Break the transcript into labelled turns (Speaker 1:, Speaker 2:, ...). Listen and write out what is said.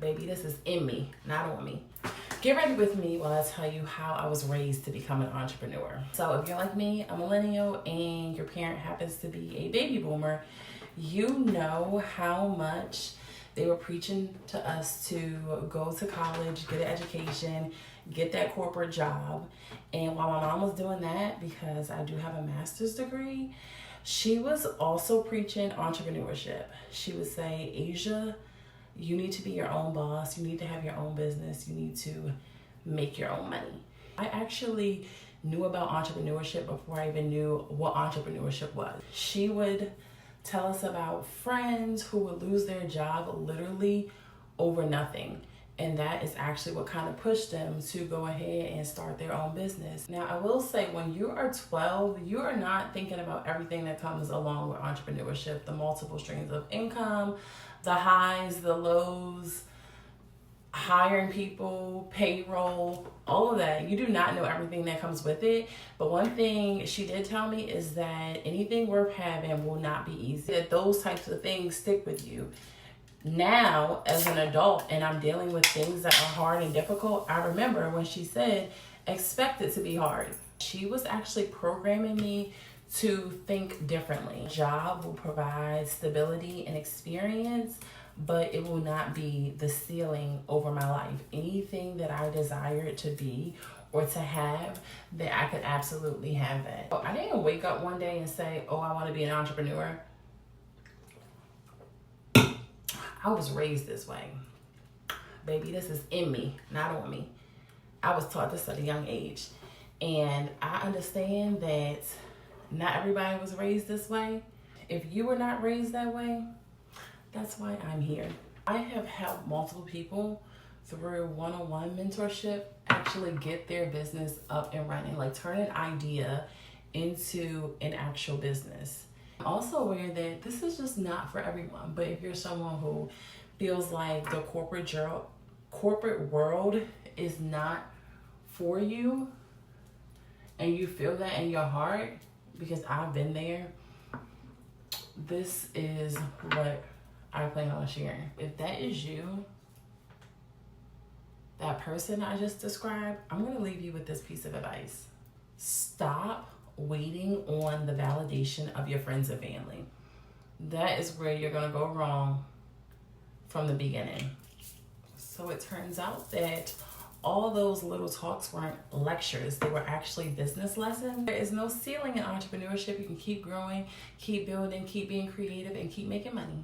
Speaker 1: Baby, this is in me, not on me. Get ready with me while I tell you how I was raised to become an entrepreneur. So if you're like me, a millennial, and your parent happens to be a baby boomer, you know how much they were preaching to us to go to college, get an education, get that corporate job. And while my mom was doing that, because I do have a master's degree, she was also preaching entrepreneurship. She would say, Asia, you need to be your own boss. You need to have your own business. You need to make your own money. I actually knew about entrepreneurship before I even knew what entrepreneurship was. She would tell us about friends who would lose their job literally over nothing. And that is actually what kind of pushed them to go ahead and start their own business. Now, I will say, when you are 12, you are not thinking about everything that comes along with entrepreneurship, the multiple streams of income, the highs, the lows, hiring people, payroll, all of that. You do not know everything that comes with it. But one thing she did tell me is that anything worth having will not be easy. That those types of things stick with you. Now, as an adult, and I'm dealing with things that are hard and difficult, I remember when she said, expect it to be hard. She was actually programming me to think differently. A job will provide stability and experience, but it will not be the ceiling over my life. Anything that I desire it to be or to have, that I could absolutely have that. I didn't wake up one day and say, oh, I want to be an entrepreneur. I was raised this way. Baby, this is in me, not on me. I was taught this at a young age. And I understand that not everybody was raised this way. If you were not raised that way, that's why I'm here. I have helped multiple people through one-on-one mentorship actually get their business up and running, like turn an idea into an actual business. I'm also aware that this is just not for everyone, but if you're someone who feels like the corporate world is not for you, and you feel that in your heart, because I've been there, this is what I plan on sharing. If that is you, that person I just described, I'm gonna leave you with this piece of advice. Stop waiting on the validation of your friends and family. That is where you're gonna go wrong from the beginning. So it turns out that all those little talks weren't lectures, they were actually business lessons. There is no ceiling in entrepreneurship. You can keep growing, keep building, keep being creative, and keep making money.